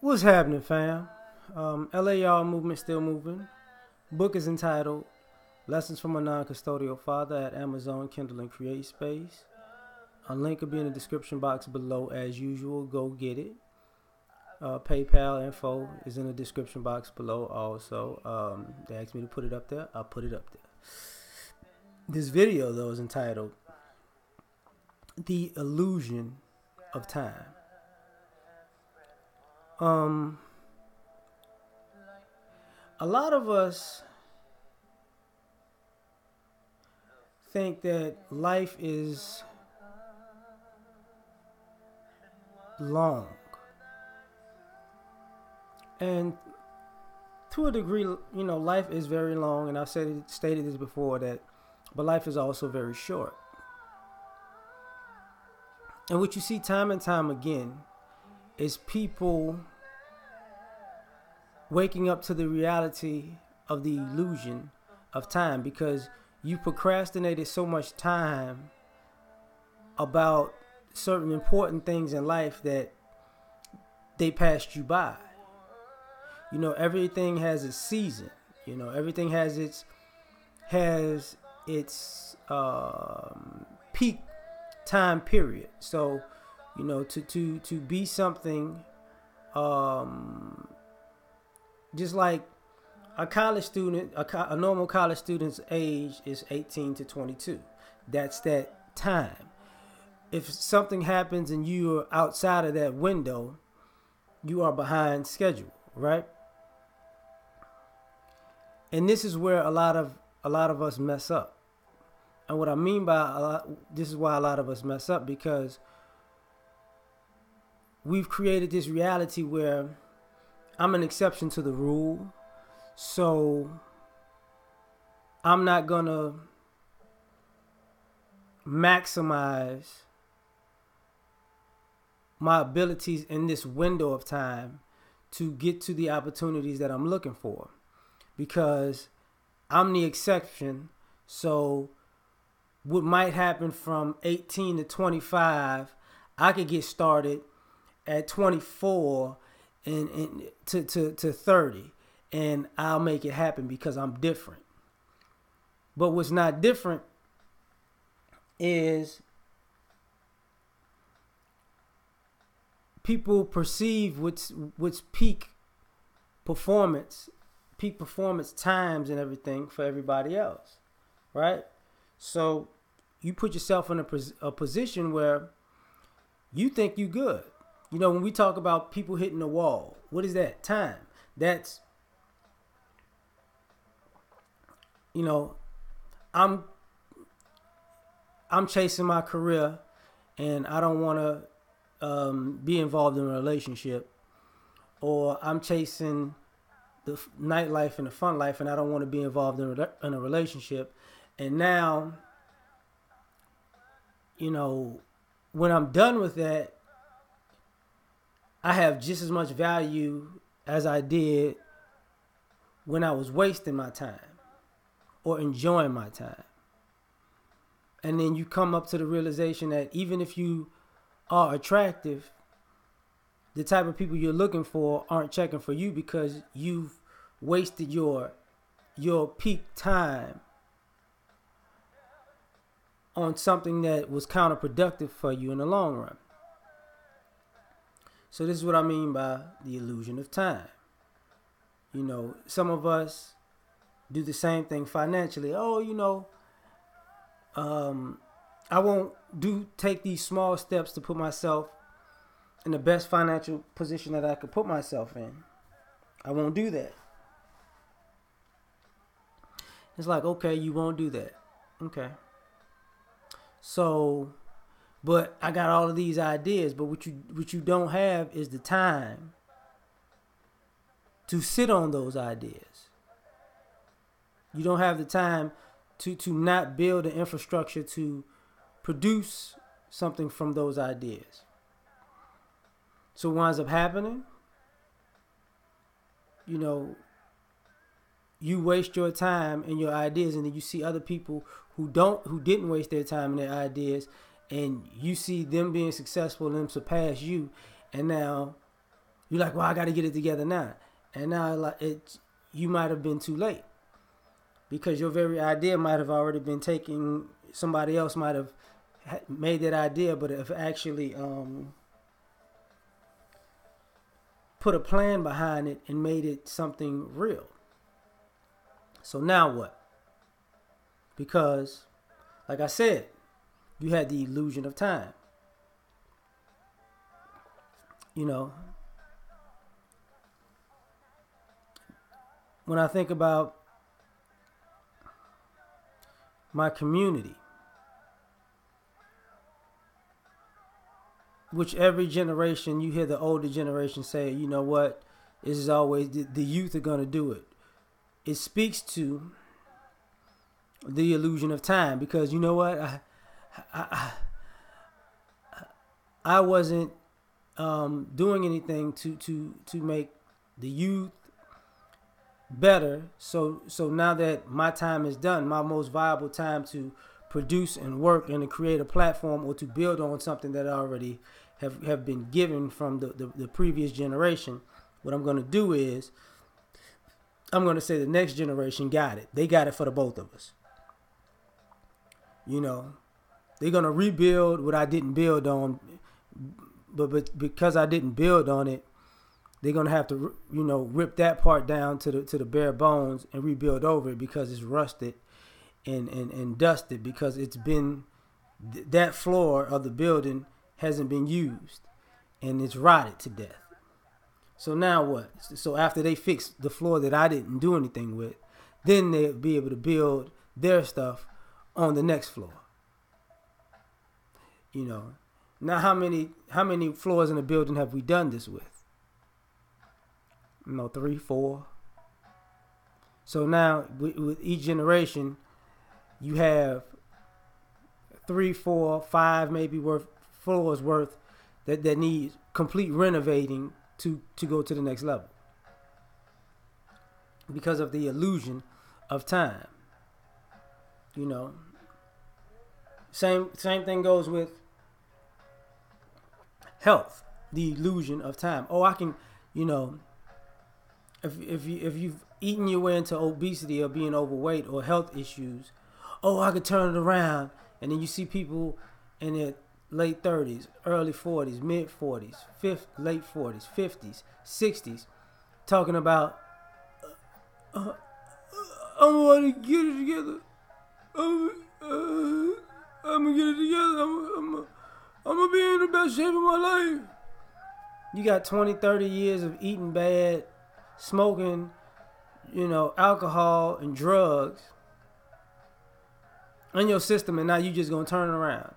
What's happening, fam? L.A.R. movement still moving. Book is entitled Lessons from a Non-Custodial Father at Amazon, Kindle, and Create Space. A link will be in the description box below as usual. Go get it. PayPal info is in the description box below also. They asked me to put it up there. I'll put it up there. This video, though, is entitled The Illusion of Time. A lot of us think that life is long. And to a degree, life is very long, and I've stated this before, but life is also very short. And what you see time and time again is people waking up to the reality of the illusion of time, because you procrastinated so much time about certain important things in life that they passed you by. Everything has its season. Everything has its peak time period. So, to be something, just like a college student, a normal college student's age is 18 to 22. That's that time. If something happens and you're outside of that window, you are behind schedule, right? And this is where a lot of us mess up. And what I mean by this is why a lot of us mess up, because we've created this reality where I'm an exception to the rule. So I'm not going to maximize my abilities in this window of time to get to the opportunities that I'm looking for, because I'm the exception. So what might happen from 18 to 25, I could get started at 24 and to 30, and I'll make it happen because I'm different. But what's not different is people perceive what's peak performance times and everything for everybody else, right? So you put yourself in a position where you think you good. When we talk about people hitting the wall, what is that? Time. That's, I'm chasing my career, and I don't want to be involved in a relationship, or I'm chasing the nightlife and the fun life, and I don't want to be involved in a relationship. And now, when I'm done with that, I have just as much value as I did when I was wasting my time or enjoying my time. And then you come up to the realization that even if you are attractive, the type of people you're looking for aren't checking for you, because you've wasted your peak time on something that was counterproductive for you in the long run. So this is what I mean by the illusion of time. Some of us do the same thing financially. I won't take these small steps to put myself in the best financial position that I could put myself in. I won't do that. It's like, okay, you won't do that. Okay. So, but I got all of these ideas, but what you don't have is the time to sit on those ideas. You don't have the time to not build an infrastructure to produce something from those ideas. So what winds up happening, you waste your time and your ideas, and then you see other people who didn't waste their time and their ideas, and you see them being successful and them surpass you, and now You're like, well, I got to get it together now. And now you might have been too late because your very idea might have already been taken. Somebody else might have made that idea, but if actually put a plan behind it and made it something real. So now what? Because, like I said, you had the illusion of time. You know, when I think about my community, which every generation you hear the older generation say, you know what, this is always the youth are going to do it. It speaks to the illusion of time because you know what, I wasn't doing anything to make the youth better. So now that my time is done, my most viable time to produce and work and to create a platform or to build on something that I already have been given from the previous generation, what I'm going to do is I'm going to say the next generation got it. They got it for the both of us. You know, they're going to rebuild what I didn't build on, but because I didn't build on it, they're going to have to, you know, rip that part down to the bare bones and rebuild over it because it's rusted and dusted because it's been, that floor of the building hasn't been used and it's rotted to death. So now what? So after they fix the floor that I didn't do anything with, then they'll be able to build their stuff on the next floor. You know, now how many floors in a building have we done this with? You know, 3, 4. So now with each generation, you have 3, 4, 5 maybe floors worth that need complete renovating to go to the next level because of the illusion of time. You know, same thing goes with health, the illusion of time. Oh, I can, you know, if you've eaten your way into obesity or being overweight or health issues, oh, I could turn it around. And then you see people in their late 30s, early 40s, mid 40s, late 40s, 50s, 60s, talking about, I'm going to get it together. I'm going to get it together. I'm going to be in the best shape of my life. You got 20, 30 years of eating bad, smoking, you know, alcohol and drugs in your system, and now you just going to turn it around.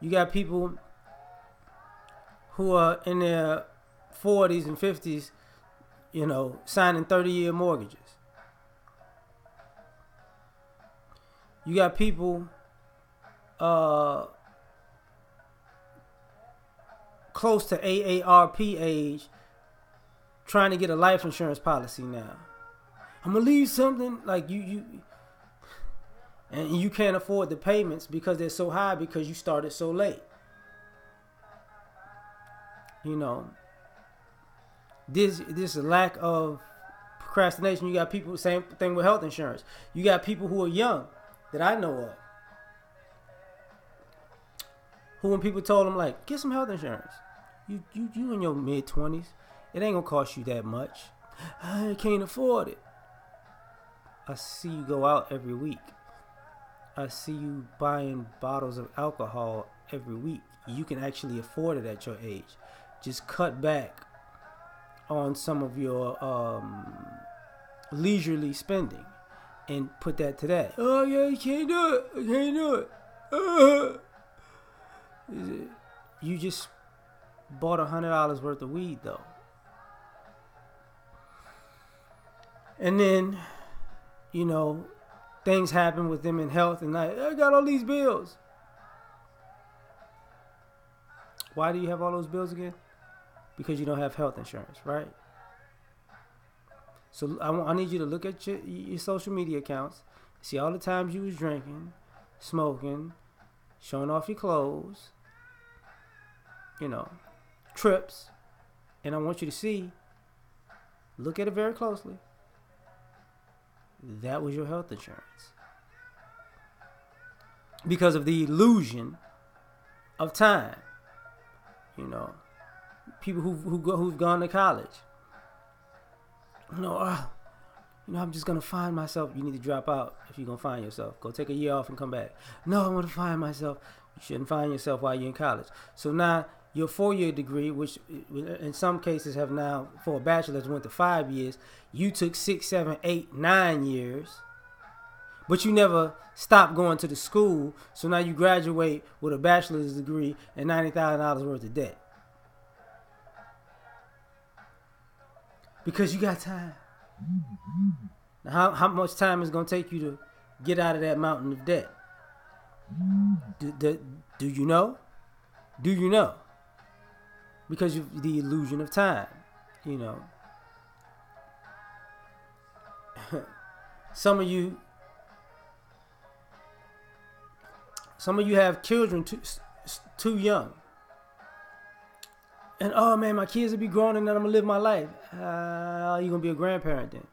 You got people who are in their 40s and 50s, you know, signing 30-year mortgages. You got people close to AARP age trying to get a life insurance policy now. I'm going to leave something like you and you can't afford the payments because they're so high because you started so late. You know, this lack of procrastination. You got people, same thing with health insurance. You got people who are young that I know of who, when people told them like, get some health insurance, you in your mid-20s, it ain't gonna cost you that much. I can't afford it. I see you go out every week. I see you buying bottles of alcohol every week. You can actually afford it at your age. Just cut back on some of your leisurely spending and put that to that. Oh yeah, you can't do it. I can't do it. You just bought $100 worth of weed though. And then, you know, things happen with them in health and like, I got all these bills. Why do you have all those bills again? Because you don't have health insurance, right? So I need you to look at your social media accounts, see all the times you was drinking, smoking, showing off your clothes, you know, trips, And I want you to see, look at it very closely. That was your health insurance. Because of the illusion of time. You know, people who've gone to college. I'm just gonna find myself. You need to drop out if you're gonna find yourself. Go take a year off and come back. No, I'm gonna find myself. You shouldn't find yourself while you're in college. So now your 4-year degree, which in some cases have now for a bachelor's went to 5 years. You took 6, 7, 8, 9 years, but you never stopped going to the school. So now you graduate with a bachelor's degree and $90,000 worth of debt because you got time. Now, how much time is it going to take you to get out of that mountain of debt? Do you know? Do you know? Because of the illusion of time, you know. Some of you have children too young. And oh man, my kids will be grown and then I'm gonna live my life. You're gonna be a grandparent then.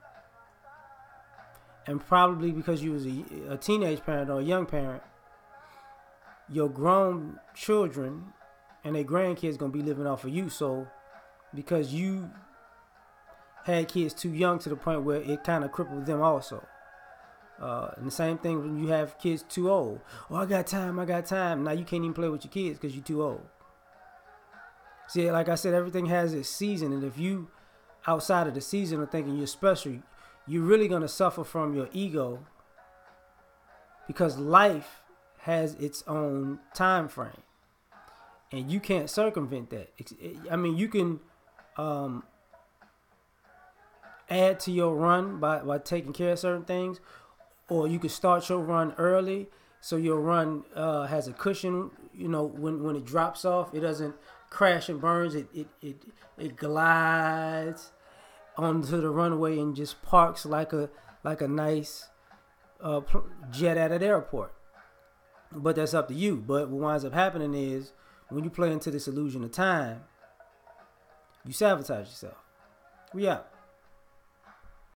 And probably because you was a teenage parent or a young parent, your grown children and their grandkids gonna be living off of you. So because you had kids too young to the point where it kind of crippled them also. And the same thing when you have kids too old. Oh, I got time. Now you can't even play with your kids because you're too old. See, like I said, everything has its season. And if you outside of the season are thinking you're special, you're really going to suffer from your ego because life has its own time frame. And you can't circumvent that. I mean, you can add to your run by taking care of certain things, or you can start your run early so your run has a cushion. You know, when it drops off, it doesn't crash and burns. It glides onto the runway and just parks like a nice jet at an airport. But that's up to you. But what winds up happening is when you play into this illusion of time, you sabotage yourself. We out.